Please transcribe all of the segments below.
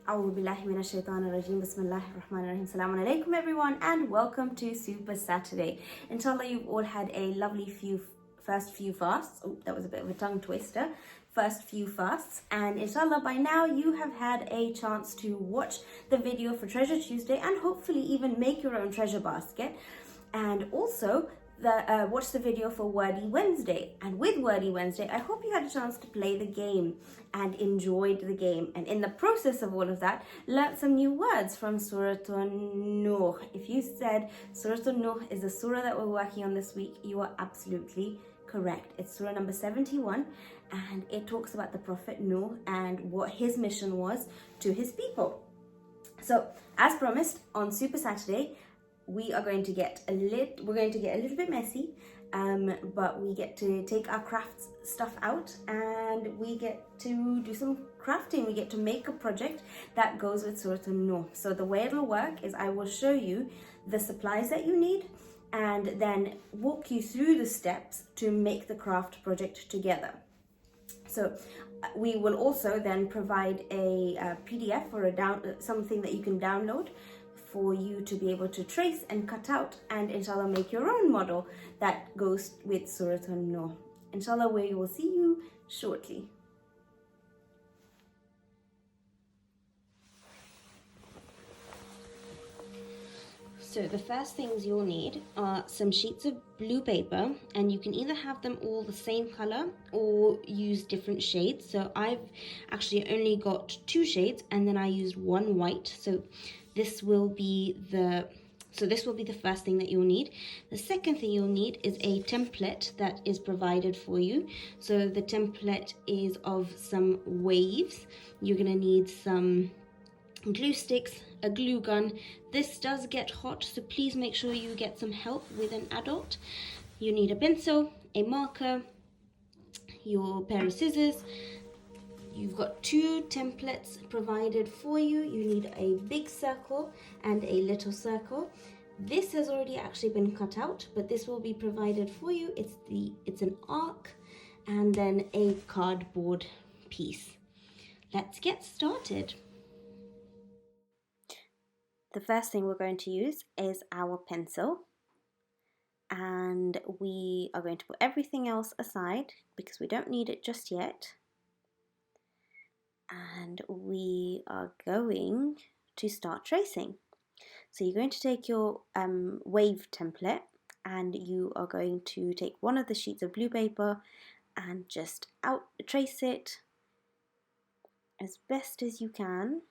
A'udhu billahi minash shaitanir rajeem. Bismillahir rahmanir rahim. Assalamu alaikum everyone and welcome to Super Saturday. Inshallah you've all had a lovely first few fasts. Oh, that was a bit of a tongue twister. First few fasts, and inshallah by now you have had a chance to watch the video for Treasure Tuesday and hopefully even make your own treasure basket, and also watch the video for Wordy Wednesday. And with Wordy Wednesday, I hope you had a chance to play the game and enjoyed the game, and in the process of all of that learnt some new words from Surah An-Nur. If you said Surah An-Nur is the surah that we're working on this week, you are absolutely correct. It's surah number 71, and it talks about the Prophet Nuh and what his mission was to his people. So as promised, on Super Saturday we are going to get a little bit messy, but we get to take our crafts stuff out and we get to do some crafting. We get to make a project that goes with Surah An-Nur. So the way it'll work is I will show you the supplies that you need and then walk you through the steps to make the craft project together. So we will also then provide a PDF or something that you can download for you to be able to trace and cut out and inshallah make your own model that goes with Surah An-Nur. Inshallah we will see you shortly. So the first things you'll need are some sheets of blue paper, and you can either have them all the same color or use different shades. So I've actually only got 2 shades and then I used 1 white. So this will be the first thing that you'll need. The second thing you'll need is a template that is provided for you. So the template is of some waves. You're gonna need some glue sticks, a glue gun. This does get hot, so please make sure you get some help with an adult. You need a pencil, a marker, your pair of scissors. You've got 2 templates provided for you. You need a big circle and a little circle. This has already actually been cut out, but this will be provided for you. It's an arc and then a cardboard piece. Let's get started. The first thing we're going to use is our pencil, and we are going to put everything else aside because we don't need it just yet. And we are going to start tracing. So you're going to take your wave template and you are going to take one of the sheets of blue paper and just trace it as best as you can.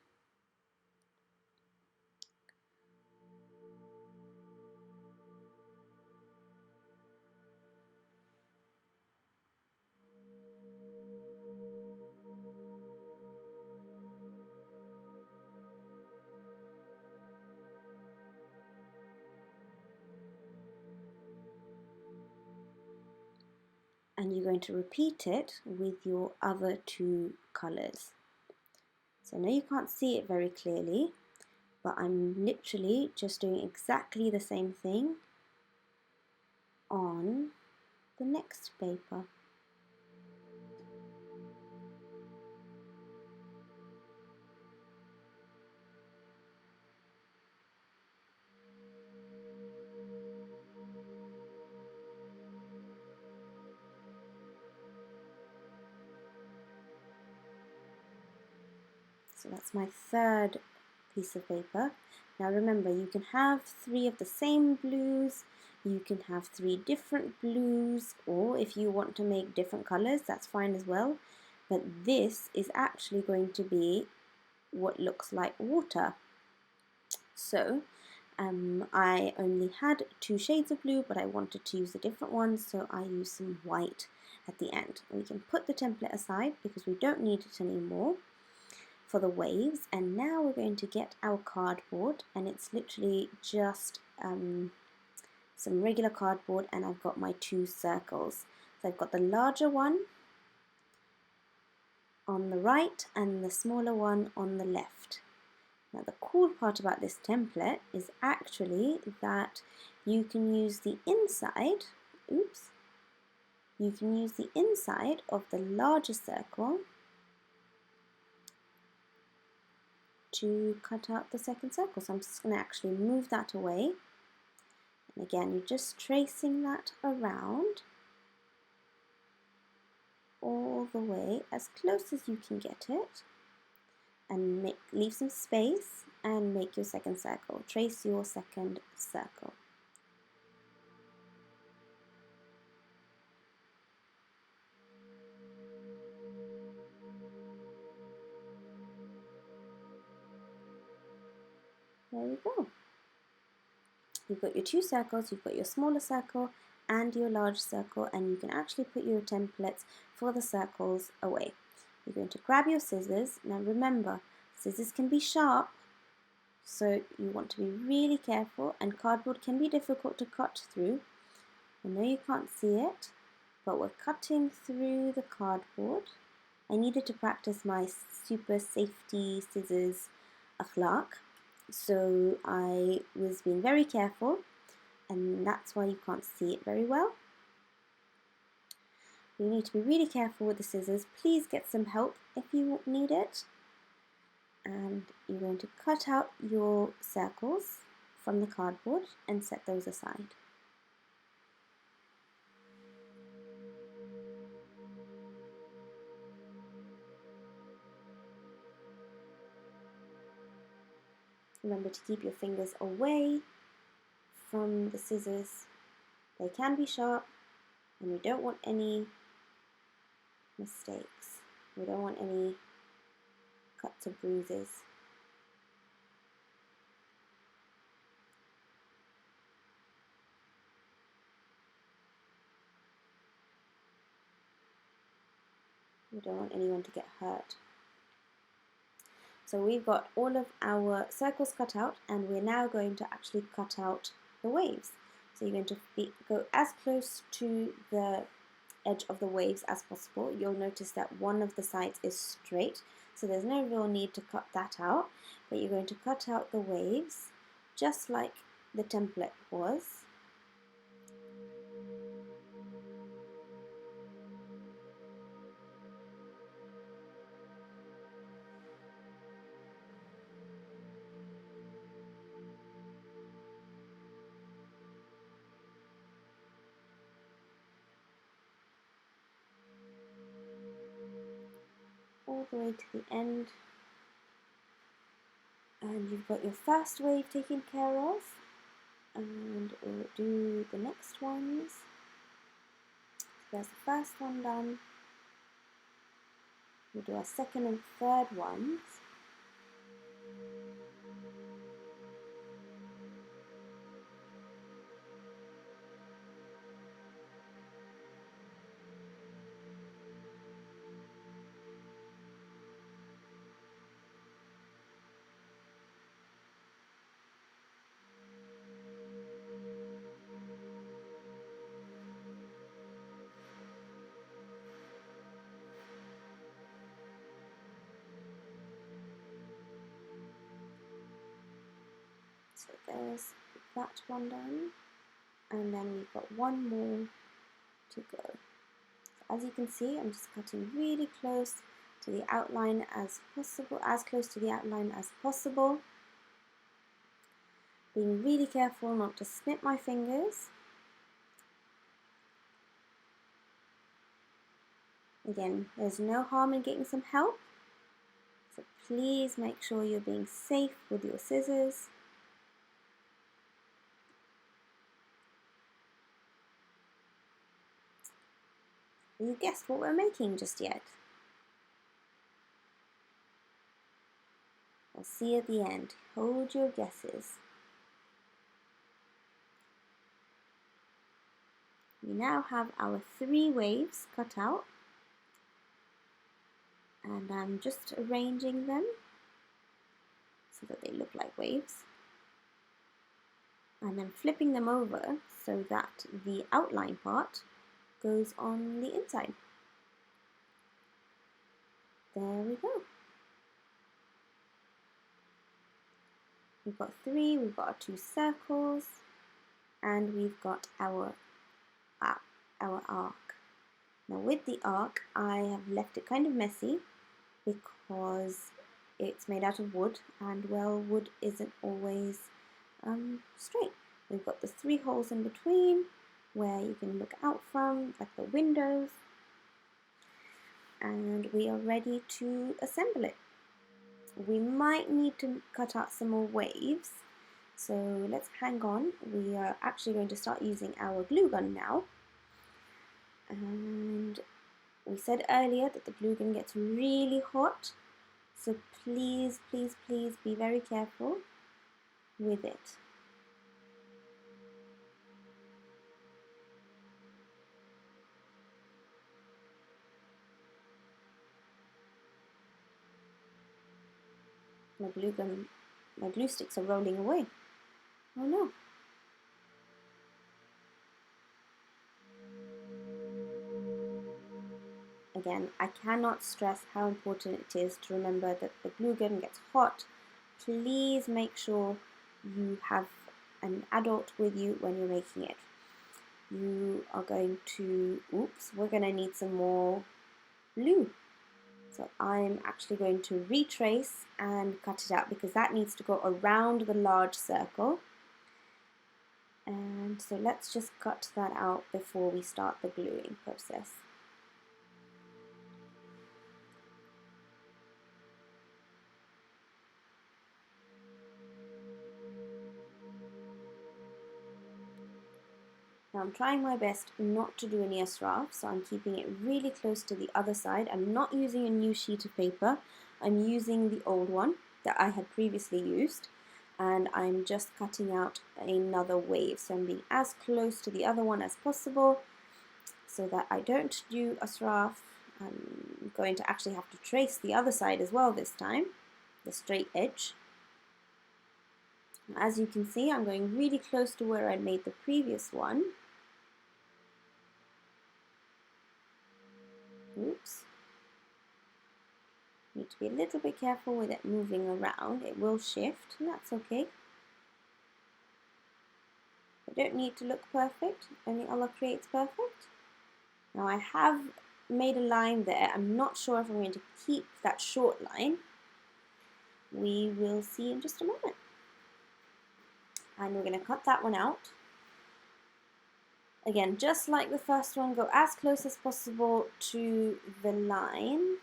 And you're going to repeat it with your other 2 colors. So I know you can't see it very clearly, but I'm literally just doing exactly the same thing on the next paper. So that's my 3rd piece of paper. Now remember, you can have 3 of the same blues, you can have 3 different blues, or if you want to make different colors, that's fine as well. But this is actually going to be what looks like water. So I only had 2 shades of blue, but I wanted to use a different one, so I used some white at the end. And we can put the template aside because we don't need it anymore for the waves. And now we're going to get our cardboard, and it's literally just some regular cardboard, and I've got my 2 circles. So I've got the larger one on the right and the smaller one on the left. Now the cool part about this template is actually that you can use the inside, you can use the inside of the larger circle to cut out the second circle. So I'm just going to actually move that away. And again, you're just tracing that around all the way as close as you can get it, and leave some space and make your second circle. Trace your second circle. There we go. You've got your two circles, you've got your smaller circle and your large circle, and you can actually put your templates for the circles away. You're going to grab your scissors. Now remember, scissors can be sharp, so you want to be really careful, and cardboard can be difficult to cut through. I know you can't see it, but we're cutting through the cardboard. I needed to practice my super safety scissors akhlaq, so I was being very careful, and that's why you can't see it very well. You need to be really careful with the scissors. Please get some help if you need it. And you're going to cut out your circles from the cardboard and set those aside. Remember to keep your fingers away from the scissors. They can be sharp, and we don't want any mistakes. We don't want any cuts or bruises. We don't want anyone to get hurt. So we've got all of our circles cut out, and we're now going to actually cut out the waves. So you're going to go as close to the edge of the waves as possible. You'll notice that one of the sides is straight, so there's no real need to cut that out, but you're going to cut out the waves just like the template was. All the way to the end, and you've got your first wave taken care of, and we'll do the next ones. There's the first one done. We'll do our second and third ones. So there's that one done, and then we've got one more to go. So as you can see, I'm just cutting really close to the outline as possible, as close to the outline as possible. Being really careful not to snip my fingers. Again, there's no harm in getting some help, so please make sure you're being safe with your scissors. Have you guessed what we're making just yet? I'll see you at the end. Hold your guesses. We now have our 3 waves cut out, and I'm just arranging them so that they look like waves, and then flipping them over so that the outline part goes on the inside. There we go. We've got 3, we've got our 2 circles, and we've got our arc. Now with the arc, I have left it kind of messy because it's made out of wood, and well, wood isn't always straight. We've got the 3 holes in between where you can look out from, like the windows, and we are ready to assemble it. We might need to cut out some more waves, so let's hang on. We are actually going to start using our glue gun now, and we said earlier that the glue gun gets really hot, so please, please, please be very careful with it. My glue sticks are rolling away. Oh no. Again, I cannot stress how important it is to remember that the glue gun gets hot. Please make sure you have an adult with you when you're making it. You are going to, we're going to need some more glue. So I'm actually going to retrace and cut it out because that needs to go around the large circle. And so let's just cut that out before we start the gluing process. Now I'm trying my best not to do any asraf, so I'm keeping it really close to the other side. I'm not using a new sheet of paper, I'm using the old one that I had previously used, and I'm just cutting out another wave. So I'm being as close to the other one as possible so that I don't do asraf. I'm going to actually have to trace the other side as well this time, the straight edge. As you can see, I'm going really close to where I made the previous one. Oops. Need to be a little bit careful with it moving around. It will shift, and that's okay. I don't need to look perfect. Only Allah creates perfect. Now I have made a line there. I'm not sure if I'm going to keep that short line. We will see in just a moment. And we're going to cut that one out. Again, just like the first one, go as close as possible to the line.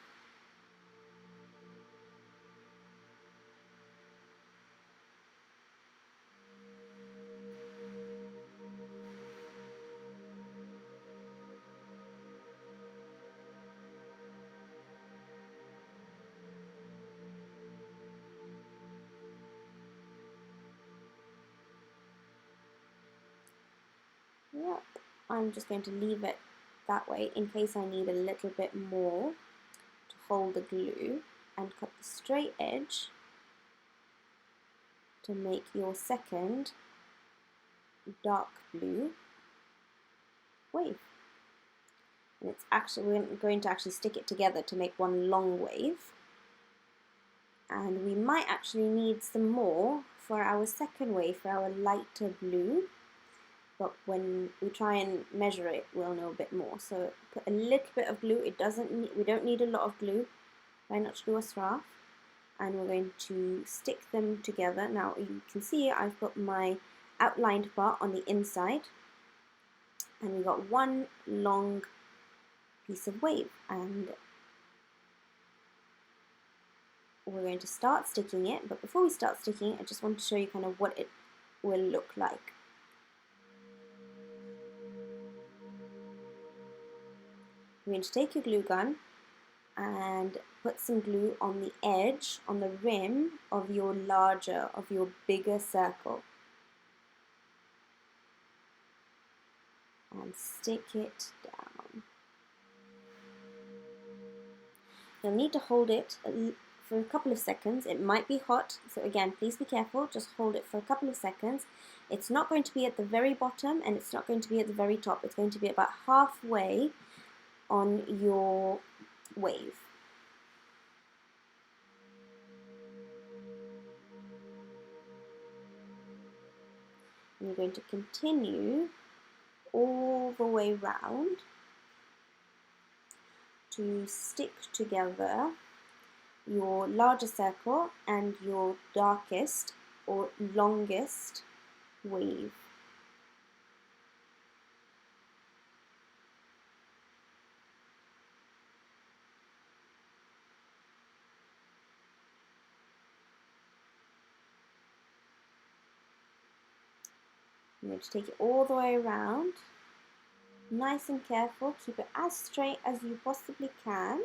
Yep, I'm just going to leave it that way in case I need a little bit more to hold the glue, and cut the straight edge to make your second dark blue wave. And it's actually, we're going to actually stick it together to make one long wave. And we might actually need some more for our second wave, for our lighter blue. But when we try and measure it, we'll know a bit more. So put a little bit of glue. We don't need a lot of glue. Try not to do a straw. And we're going to stick them together. Now you can see I've got my outlined part on the inside, and we've got one long piece of wave, and we're going to start sticking it. But before we start sticking, I just want to show you kind of what it will look like. You're going to take your glue gun and put some glue on the edge, on the rim of your bigger circle. And stick it down. You'll need to hold it for a couple of seconds. It might be hot, so again, please be careful. Just hold it for a couple of seconds. It's not going to be at the very bottom, and it's not going to be at the very top. It's going to be about halfway on your wave. And you're going to continue all the way round to stick together your largest circle and your darkest or longest wave. I'm going to take it all the way around. Nice and careful, keep it as straight as you possibly can.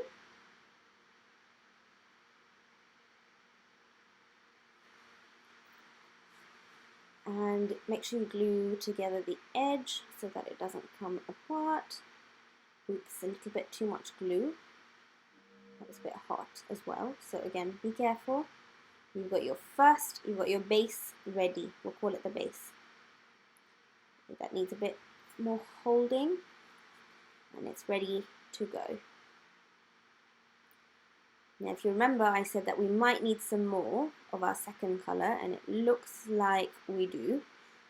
And make sure you glue together the edge so that it doesn't come apart. Oops, a little bit too much glue. That was a bit hot as well. So again, be careful. You've got your base ready. We'll call it the base. That needs a bit more holding and it's ready to go. Now if you remember, I said that we might need some more of our second colour, and it looks like we do.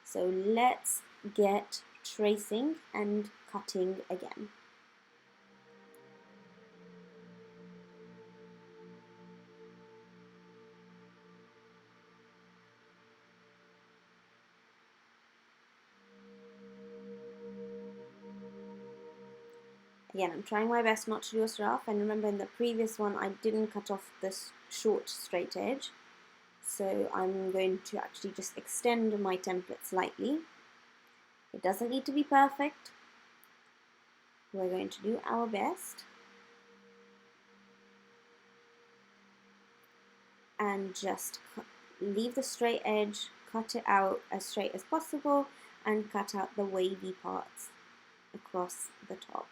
So let's get tracing and cutting again. Again, I'm trying my best not to do a rough, and remember in the previous one I didn't cut off this short straight edge. So I'm going to actually just extend my template slightly. It doesn't need to be perfect. We're going to do our best. And just leave the straight edge, cut it out as straight as possible, and cut out the wavy parts across the top.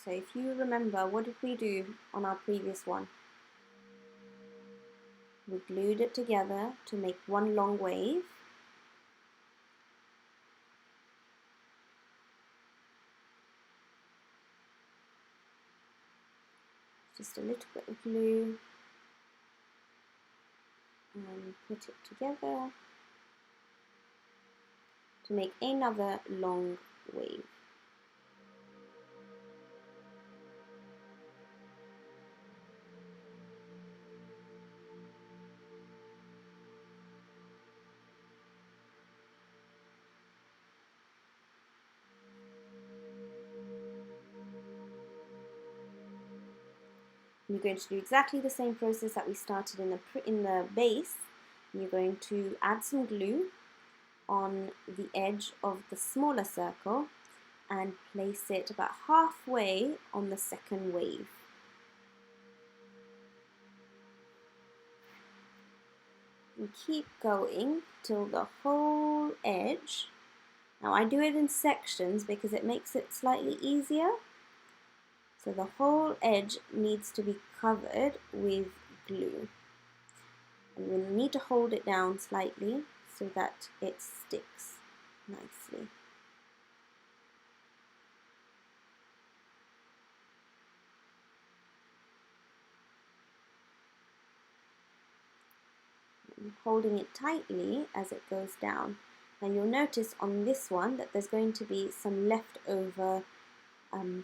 So if you remember, what did we do on our previous one? We glued it together to make one long wave. Just a little bit of glue and put it together to make another long wave. You're going to do exactly the same process that we started in the base. You're going to add some glue on the edge of the smaller circle and place it about halfway on the second wave. And keep going till the whole edge. Now I do it in sections because it makes it slightly easier. So the whole edge needs to be covered with glue. And we'll need to hold it down slightly so that it sticks nicely. I'm holding it tightly as it goes down. Now you'll notice on this one that there's going to be some leftover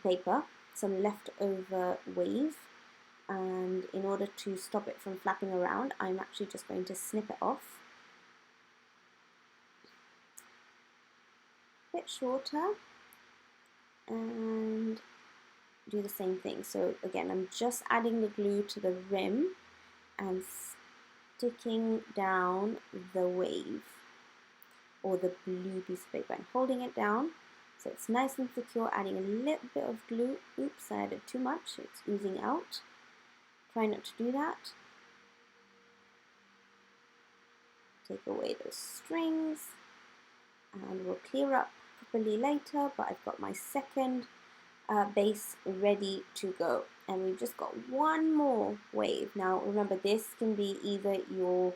paper, some leftover wave, and in order to stop it from flapping around, I'm actually just going to snip it off. A bit shorter, and do the same thing. So again, I'm just adding the glue to the rim and sticking down the wave or the blue piece of paper and holding it down so it's nice and secure, adding a little bit of glue. Oops, I added too much, it's oozing out. Try not to do that. Take away those strings. and we'll clear up properly later, but I've got my second base ready to go, and we've just got one more wave. Now remember, this can be either your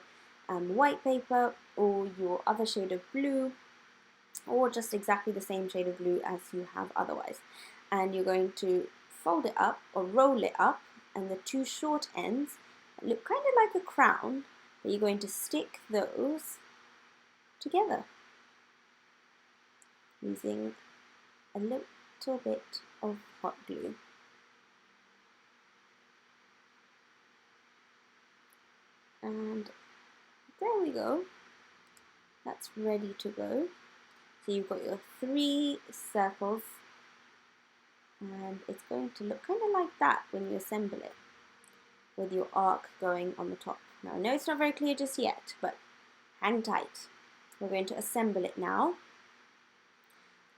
white paper or your other shade of blue, or just exactly the same shade of blue as you have otherwise. And you're going to fold it up or roll it up, and the two short ends look kind of like a crown, but you're going to stick those together using a little bit of hot glue. And there we go. That's ready to go. So you've got your 3 circles, and it's going to look kind of like that when you assemble it, with your arc going on the top. Now I know it's not very clear just yet, but hang tight. We're going to assemble it now.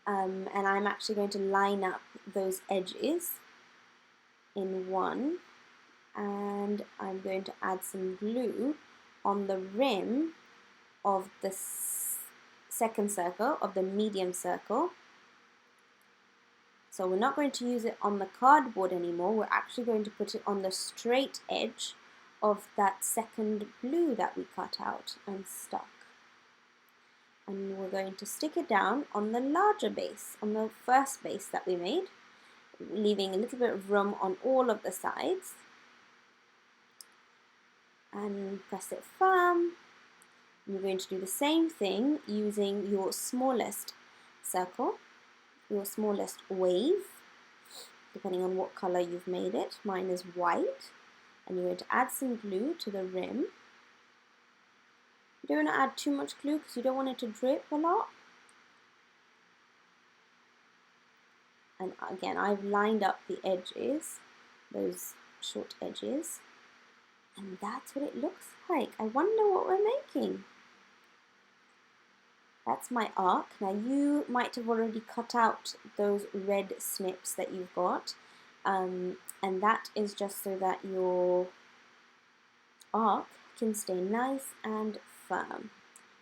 And I'm actually going to line up those edges in one, and I'm going to add some glue on the rim of the second circle, of the medium circle. So we're not going to use it on the cardboard anymore, we're actually going to put it on the straight edge of that second blue that we cut out and stuck. And we're going to stick it down on the larger base, on the first base that we made, leaving a little bit of room on all of the sides. And press it firm. You're going to do the same thing using your smallest circle, your smallest wave, depending on what color you've made it. Mine is white. And you're going to add some glue to the rim. You don't want to add too much glue because you don't want it to drip a lot. And again, I've lined up the edges, those short edges, and that's what it looks like. I wonder what we're making. That's my arc. Now you might have already cut out those red snips that you've got, and that is just so that your arc can stay nice and firm.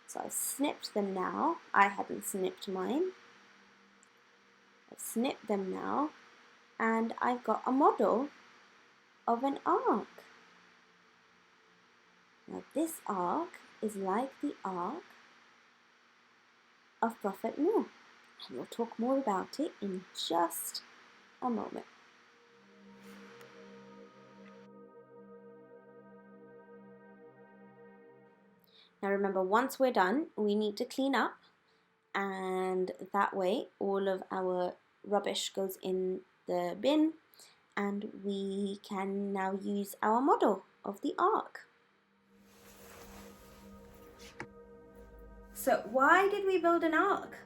So I've snipped them now. I hadn't snipped mine. I've snipped them now, and I've got a model of an arc. Now this arc is like the arc of Prophet Nuh, and we'll talk more about it in just a moment. Now remember, once we're done, we need to clean up, and that way all of our rubbish goes in the bin, and we can now use our model of the ark. So why did we build an ark?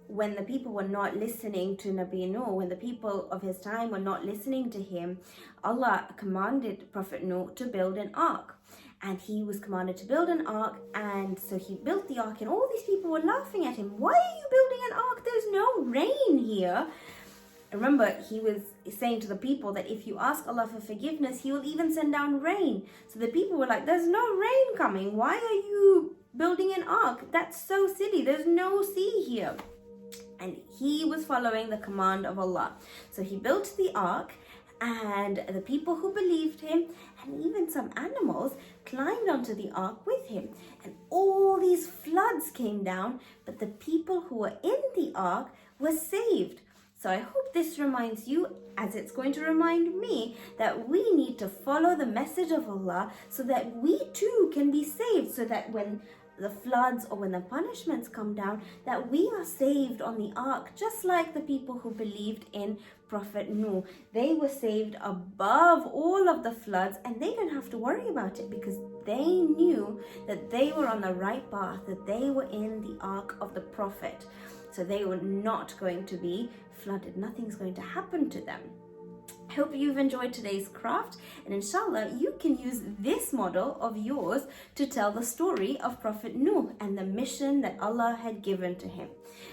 When the people were not listening to Nabi Nuh, when the people of his time were not listening to him, Allah commanded Prophet Nuh to build an ark. And he was commanded to build an ark, and so he built the ark, and all these people were laughing at him. Why are you building an ark? There's no rain here. Remember, he was saying to the people that if you ask Allah for forgiveness, he will even send down rain. So the people were like, there's no rain coming. Why are you building an ark? That's so silly. There's no sea here. And he was following the command of Allah. So he built the ark, and the people who believed him, and even some animals, climbed onto the ark with him. And all these floods came down, but the people who were in the ark were saved. So I hope this reminds you, as it's going to remind me, that we need to follow the message of Allah so that we too can be saved, so that when the floods or when the punishments come down, that we are saved on the ark, just like the people who believed in Prophet Nuh. They were saved above all of the floods, and they didn't have to worry about it because they knew that they were on the right path, that they were in the ark of the Prophet. So they were not going to be flooded. Nothing's going to happen to them. I hope you've enjoyed today's craft, and inshallah you can use this model of yours to tell the story of Prophet Nuh and the mission that Allah had given to him.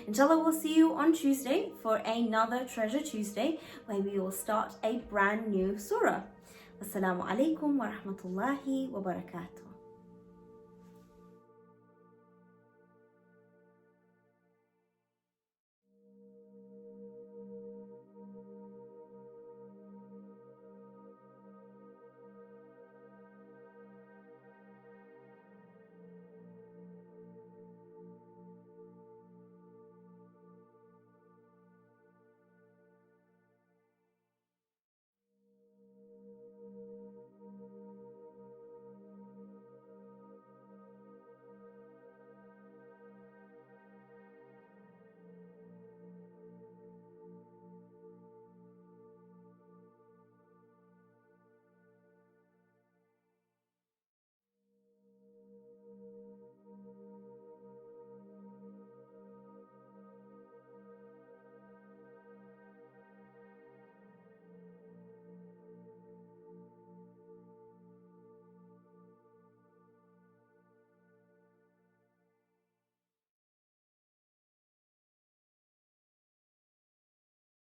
Inshallah, we'll see you on Tuesday for another Treasure Tuesday, where we will start a brand new surah. Wassalamu alaikum wa rahmatullahi wa barakatuh.